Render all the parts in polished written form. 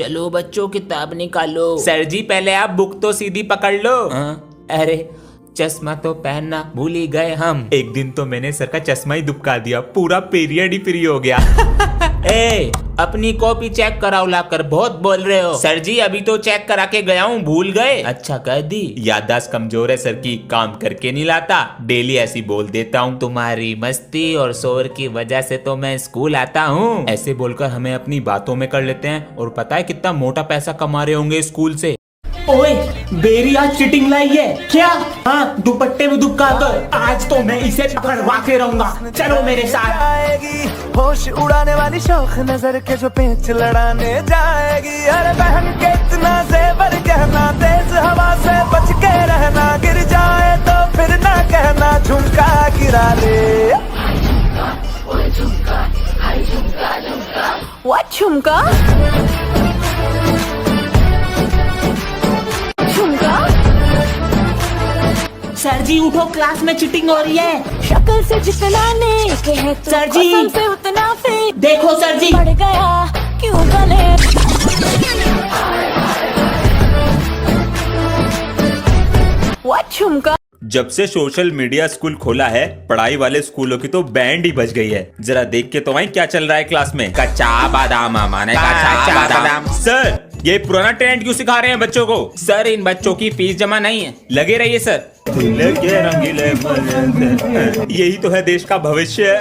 चलो बच्चों किताब निकालो। सर जी पहले आप बुक तो सीधी पकड़ लो। अरे चश्मा तो पहनना भूल ही गए हम। एक दिन तो मैंने सर का चश्मा ही दुबका दिया, पूरा पीरियड ही फ्री हो गया। ए, अपनी कॉपी चेक कराओ लाकर, बहुत बोल रहे हो। सर जी अभी तो चेक करा के गया हूँ, भूल गए। अच्छा कर दी। याददाश्त कमजोर है सर की, काम करके नहीं लाता, डेली ऐसी बोल देता हूँ। तुम्हारी मस्ती और शोर की वजह से तो मैं स्कूल आता हूँ। ऐसे बोलकर हमें अपनी बातों में कर लेते हैं, और पता है कितना मोटा पैसा कमा रहे होंगे स्कूल से। ओए बेरी आज चिटिंग लाई है क्या? हाँ दुपट्टे में दुबका कर, आज तो मैं इसे पकड़वा के रहूंगा। चलो मेरे साथ। आएगी होश उड़ाने वाली शौक नजर के जो पेच लड़ाने जाएगी। अरे बहन के इतना जेवर कहना, तेज हवा से बच के रहना, गिर जाए तो फिर ना कहना झुमका गिरा ले। What झुमका? सर जी उठो, क्लास में चिटिंग हो रही है। शक्ल से जितना नेक है तू, सर जी। कसम से उतना फेक। देखो सर जी। बढ़ गया क्यों गले? What झुमका? जब से सोशल मीडिया स्कूल खोला है, पढ़ाई वाले स्कूलों की तो बैंड ही बज गई है। जरा देख के तो भाई क्या चल रहा है क्लास में। कच्चा बादाम माने कच्चा बादाम। सर ये पुराना ट्रेंड क्यों सिखा रहे हैं बच्चों को? सर इन बच्चों की फीस जमा नहीं है। लगे रहिए सर। यही तो है देश का भविष्य।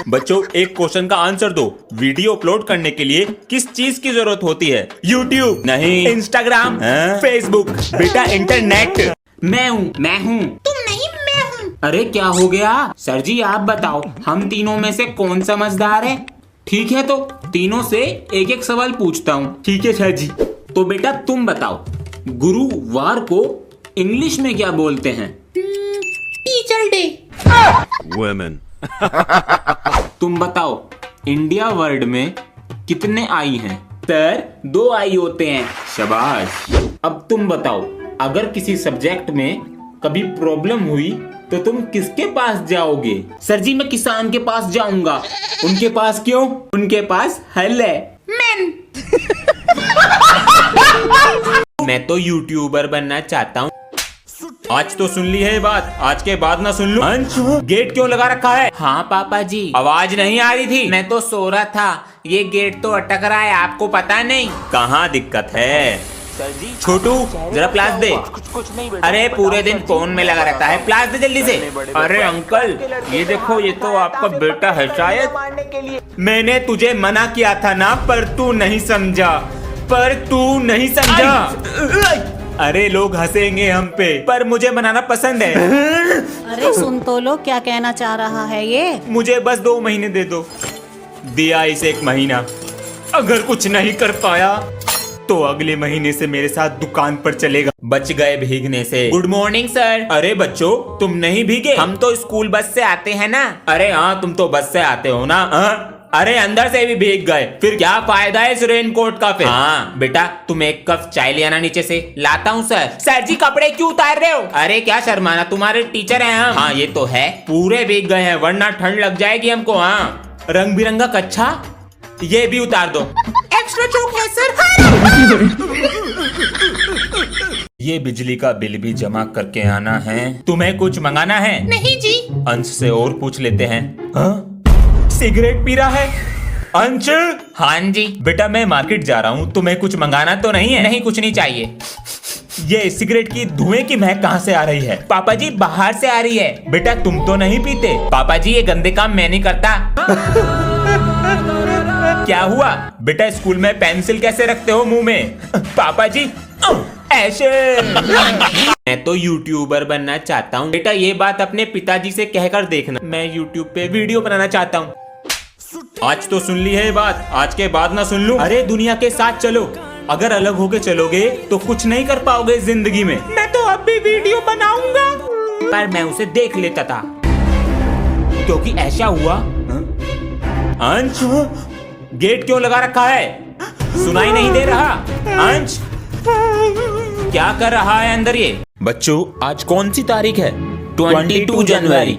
बच्चों एक क्वेश्चन का आंसर दो। वीडियो अपलोड करने के लिए किस चीज की जरूरत होती है? यूट्यूब नहीं, इंस्टाग्राम, फेसबुक। बेटा इंटरनेट। मैं हूँ। तुम नहीं, मैं हूँ। अरे क्या हो गया? सर जी आप बताओ, हम तीनों में से कौन समझदार है? ठीक है तो तीनों से एक एक सवाल पूछता हूँ। ठीक है सर जी। तो बेटा तुम बताओ, गुरुवार को इंग्लिश में क्या बोलते हैं? Teacher day. Women. तुम बताओ, इंडिया वर्ड में कितने आई हैं? सर 2 आई होते हैं। शाबाश। अब तुम बताओ, अगर किसी सब्जेक्ट में कभी प्रॉब्लम हुई तो तुम किसके पास जाओगे? सर जी मैं किसान के पास जाऊंगा। उनके पास क्यों? उनके पास हल है। मैं तो यूट्यूबर बनना चाहता हूँ। आज तो सुन ली है ये बात, आज के बाद ना सुन लूं। अंश गेट क्यों लगा रखा है? हाँ पापा जी। आवाज नहीं आ रही थी। मैं तो सो रहा था, ये गेट तो अटक रहा है, आपको पता नहीं? कहाँ दिक्कत है? सर जी छोटू जरा प्लास दे। कुछ नहीं बेटा। अरे पूरे दिन फोन में लगा रहता है, प्लास दे जल्दी से। अरे अंकल ये देखो, ये तो आपका बेटा है शायद। मैंने तुझे मना किया था ना, पर तू नहीं समझा। अरे लोग हंसेंगे हम पे, पर मुझे मनाना पसंद है। अरे सुन तो लो, क्या कहना चाह रहा है ये? मुझे बस 2 महीने दे दो। दिया इसे 1 महीना, अगर कुछ नहीं कर पाया तो अगले महीने से मेरे साथ दुकान पर चलेगा। बच गए भीगने से। Good morning sir. अरे बच्चों तुम नहीं भीगे? हम तो स्कूल बस से आते हैं ना। अरे हाँ तुम तो बस से आते हो ना। अरे अंदर से भी भीग गए, फिर क्या फायदा है इस रेनकोट का? फिर हाँ बेटा तुम एक कप चाय ले आना नीचे से। लाता हूँ सर। सर जी कपड़े क्यों उतार रहे हो? अरे क्या शर्माना, तुम्हारे टीचर हैं हम। हाँ ये तो है, पूरे भीग गए हैं वरना ठंड लग जाएगी हमको। हाँ रंग बिरंगा कच्छा ये भी उतार दो। एक्स्ट्रा चौक है सर। ये बिजली का बिल भी जमा करके आना है। तुम्हें कुछ मंगाना है? नहीं जी। अंश से और पूछ लेते हैं। हाँ? सिगरेट पी रहा है अंश? हाँ जी। बेटा मैं मार्केट जा रहा हूँ, तुम्हें कुछ मंगाना तो नहीं है? नहीं कुछ नहीं चाहिए। ये सिगरेट की धुएं की महक कहाँ से आ रही है? पापा जी बाहर से आ रही है। बेटा तुम तो नहीं पीते। पापा जी ये गंदे काम मैं नहीं करता। क्या हुआ बेटा, स्कूल में पेंसिल कैसे रखते हो मुंह में? पापा जी ऐसे। मैं तो यूट्यूबर बनना चाहता हूँ। बेटा ये बात अपने पिताजी से कहकर देखना, मैं यूट्यूब पे वीडियो बनाना चाहता हूँ। आज तो सुन ली है ये बात, आज के बाद ना सुन लूं। अरे दुनिया के साथ चलो, अगर अलग होके चलोगे तो कुछ नहीं कर पाओगे जिंदगी में। मैं तो अब भी वीडियो बनाऊंगा, पर मैं उसे देख लेता था क्योंकि ऐसा हुआ। अंश गेट क्यों लगा रखा है? सुनाई नहीं दे रहा? अंश क्या कर रहा है अंदर ये? बच्चों आज कौन सी तारीख है? 22 जनवरी।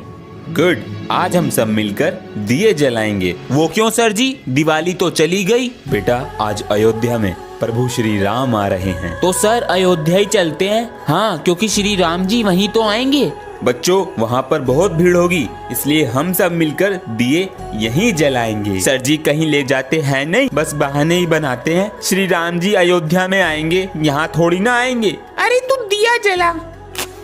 गुड। आज हम सब मिलकर दिए जलाएंगे। वो क्यों सर जी, दिवाली तो चली गई। बेटा आज अयोध्या में प्रभु श्री राम आ रहे हैं। तो सर अयोध्या ही चलते हैं। हाँ, क्योंकि श्री राम जी वहीं तो आएंगे। बच्चों वहाँ पर बहुत भीड़ होगी, इसलिए हम सब मिलकर दिए यहीं जलाएंगे। सर जी कहीं ले जाते हैं नहीं, बस बहाने ही बनाते हैं। श्री राम जी अयोध्या में आएंगे, यहाँ थोड़ी ना आएंगे। अरे तू दिया जला।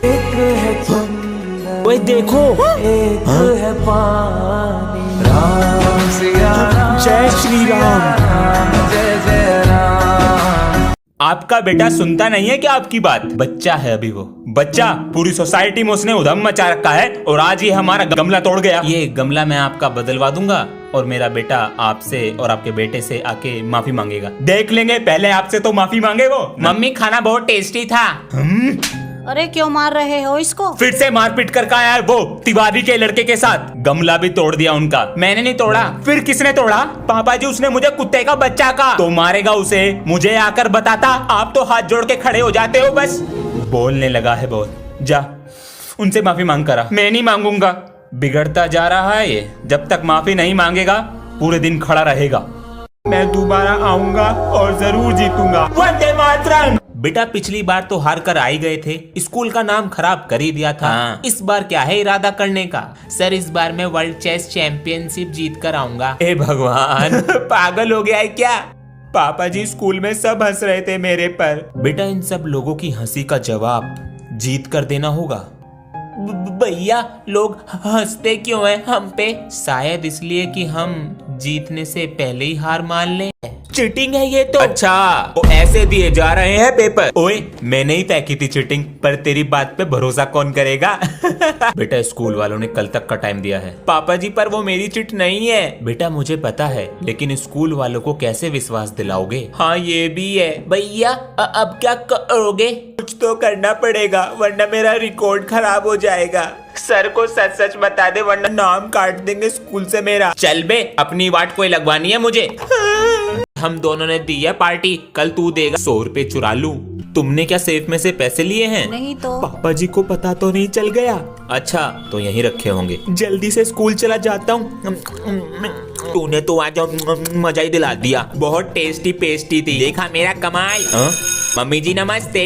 एक है चंदन, ओए देखो, एक है पानी। राम सिया राम, जय श्री राम। जय जय राम। आपका बेटा सुनता नहीं है क्या आपकी बात? बच्चा है अभी वो बच्चा, पूरी सोसाइटी में उसने उधम मचा रखा है और आज ये हमारा गमला तोड़ गया। ये गमला मैं आपका बदलवा दूंगा और मेरा बेटा आपसे और आपके बेटे से आके माफी मांगेगा। देख लेंगे, पहले आपसे तो माफी मांगे वो। मम्मी खाना बहुत टेस्टी था। अरे क्यों मार रहे हो इसको? फिर से मारपीट कर का आया वो तिवारी के लड़के के साथ। गमला भी तोड़ दिया उनका। मैंने नहीं तोड़ा। फिर किसने तोड़ा? पापा जी उसने मुझे कुत्ते का बच्चा कहा। तो मारेगा उसे, मुझे आकर बताता। आप तो हाथ जोड़ के खड़े हो जाते हो बस। बोलने लगा है बहुत। जा उनसे माफी मांग करा। मैं नहीं मांगूंगा। बिगड़ता जा रहा है ये, जब तक माफी नहीं मांगेगा पूरे दिन खड़ा रहेगा। मैं दोबारा आऊंगा और जरूर जीतूंगा। वंदे मातरम। बेटा पिछली बार तो हार कर आ ही गए थे, स्कूल का नाम खराब कर ही दिया था। हाँ। इस बार क्या है इरादा करने का? सर इस बार मैं वर्ल्ड चेस चैंपियनशिप जीत कर आऊंगा। हे भगवान पागल हो गया है क्या? पापा जी स्कूल में सब हंस रहे थे मेरे पर। बेटा इन सब लोगों की हंसी का जवाब जीत कर देना होगा। भैया लोग हंसते क्यों हैं हम पे? शायद इसलिए कि हम जीतने से पहले ही हार मान लें। चीटिंग है ये तो। अच्छा वो ऐसे दिए जा रहे हैं पेपर। ओए मैंने ही तय की थी चीटिंग, पर तेरी बात पे भरोसा कौन करेगा? बेटा स्कूल वालों ने कल तक का टाइम दिया है। पापा जी पर वो मेरी चिट नहीं है। बेटा मुझे पता है, लेकिन स्कूल वालों को कैसे विश्वास दिलाओगे? हाँ ये भी है। भैया अब क्या करोगे? कुछ तो करना पड़ेगा वरना मेरा रिकॉर्ड खराब हो जाएगा। सर को सच सच बता दे वरना नाम काट देंगे स्कूल से मेरा। चल बे, अपनी वाट कोई लगवानी है मुझे। हम दोनों ने दी है पार्टी, कल तू देगा। 100 रुपए चुरा लूं। तुमने क्या सेफ में से पैसे लिए हैं? नहीं तो। पापा जी को पता तो नहीं चल गया? अच्छा तो यहीं रखे होंगे। जल्दी से स्कूल चला जाता हूँ। तूने तो आज मजा ही दिला दिया। बहुत टेस्टी पेस्टी थी। देखा मेरा कमाल। मम्मी जी नमस्ते।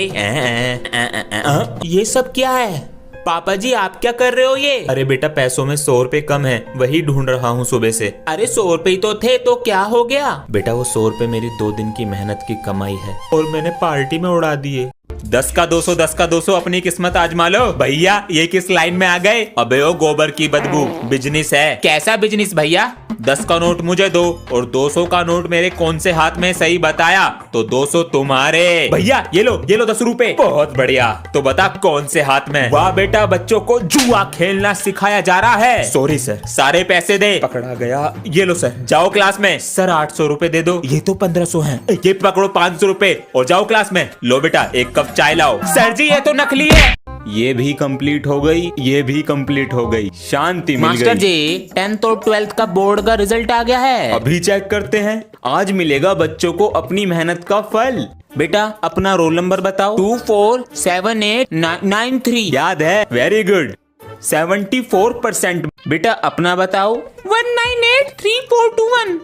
ये सब क्या है? पापा जी आप क्या कर रहे हो ये? अरे बेटा पैसों में 100 रुपए कम है, वही ढूंढ रहा हूँ सुबह से। अरे 100 रुपए तो थे, तो क्या हो गया? बेटा वो 100 रुपए मेरी 2 दिन की मेहनत की कमाई है और मैंने पार्टी में उड़ा दिए। 10 का 200 10 का 200 अपनी किस्मत आजमा लो। भैया ये किस लाइन में आ गए? अबे ओ गोबर की बदबू, बिजनेस है। कैसा बिजनेस भैया? 10 का नोट मुझे दो और 200 का नोट मेरे कौन से हाथ में सही बताया तो 200 तुम्हारे। भैया ये लो 10 रुपए। बहुत बढ़िया, तो बता कौन से हाथ में? वाह बेटा बच्चों को जुआ खेलना सिखाया जा रहा है। सॉरी सर, सारे पैसे दे। पकड़ा गया। ये लो सर, जाओ क्लास में। सर 800 रुपए दे दो। ये तो 1500 है। ये पकड़ो 500 रुपए और जाओ क्लास में। लो बेटा 1 कप चाय लाओ। सर जी ये तो नकली है। ये भी कंप्लीट हो गई, ये भी कंप्लीट हो गई। शांति मिल गई। मास्टर जी 10th और 12th का बोर्ड का रिजल्ट आ गया है। अभी चेक करते हैं। आज मिलेगा बच्चों को अपनी मेहनत का फल। बेटा अपना रोल नंबर बताओ। 247893। याद है? Very good, 74%। बेटा अपना बताओ। 19834221।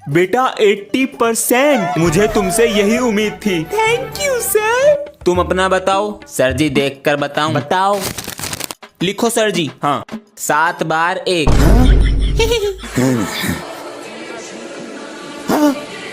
बेटा 80%। मुझे तुमसे यही उम्मीद थी। Thank you sir. तुम अपना बताओ। सर जी देख कर बताऊं? बताओ। लिखो सर जी। हाँ 7 बार 1।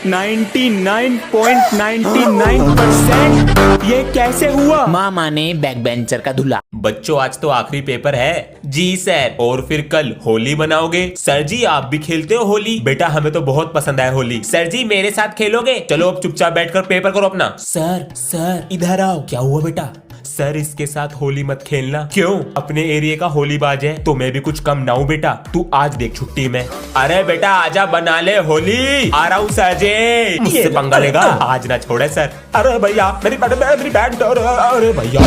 99.99%। ये कैसे हुआ? मामा ने बैक बेंचर का धुला। बच्चों आज तो आखिरी पेपर है। जी सर। और फिर कल होली मनाओगे? सर जी आप भी खेलते हो होली? बेटा हमें तो बहुत पसंद है होली। सर जी मेरे साथ खेलोगे? चलो अब चुपचाप बैठकर पेपर करो अपना। सर इधर आओ। क्या हुआ बेटा? सर इसके साथ होली मत खेलना। क्यों? अपने एरिया का होली बाज है तो मैं भी कुछ कम ना हूँ बेटा। तू आज देख छुट्टी में। अरे बेटा आजा बना ले होली। आ रहा हूँ सर जी। मुझसे पंगा लेगा? आज ना छोड़े सर। अरे भैया मेरी बैट। अरे भैया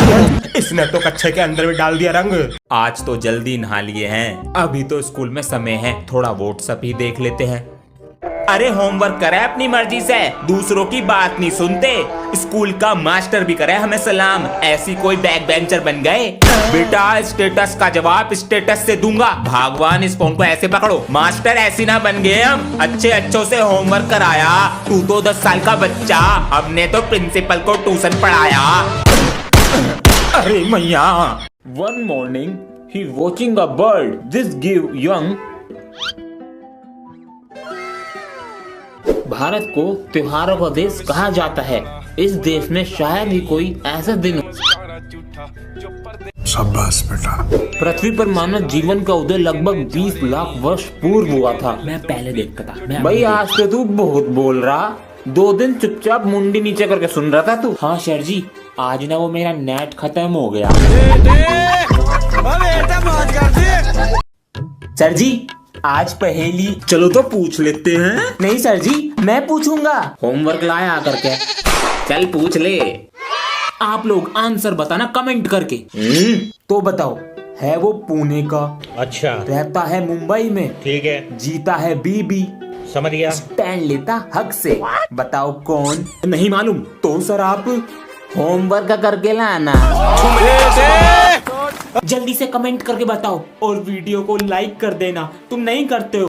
इसने तो कच्छे के अंदर भी डाल दिया रंग। आज तो जल्दी नहा लिए हैं, अभी तो स्कूल में समय है, थोड़ा व्हाट्सएप ही देख लेते हैं। अरे होमवर्क करे अपनी मर्जी से, दूसरों की बात नहीं सुनते। स्कूल का मास्टर भी करे हमें सलाम, ऐसी कोई बैक बेंचर बन गए। बेटा स्टेटस का जवाब स्टेटस से दूंगा। भगवान इस फोन को ऐसे पकड़ो, मास्टर ऐसी ना बन गए हम। अच्छों से होमवर्क कराया, तू तो 10 साल का बच्चा, हमने तो प्रिंसिपल को ट्यूशन पढ़ाया। अरे मैया। One morning he watching a bird. This give young. Bharat को त्योहारों का देश कहा जाता है। इस देश में शायद ही कोई ऐसा दिन हो। शाबाश बेटा। पृथ्वी पर मानव जीवन का उदय लगभग 20 लाख वर्ष पूर्व हुआ था। मैं पहले देखता था। भाई आज तो तू बहुत बोल रहा, 2 दिन चुपचाप मुंडी नीचे करके सुन रहा था तू। हाँ सर जी, आज ना वो मेरा नेट खत्म हो गया। सर जी आज पहेली। चलो तो पूछ लेते हैं। नहीं सर जी, मैं पूछूंगा। होमवर्क लाया करके, चल पूछ ले। आप लोग आंसर बताना कमेंट करके। तो बताओ, है वो पुणे का, अच्छा रहता है मुंबई में, ठीक है, जीता है बीबी, समझ गया। स्टैंड लेता हक से, बताओ कौन? नहीं मालूम। तो सर आप होमवर्क करके लाना। जल्दी से कमेंट करके बताओ और वीडियो को लाइक कर देना। तुम नहीं करते हो।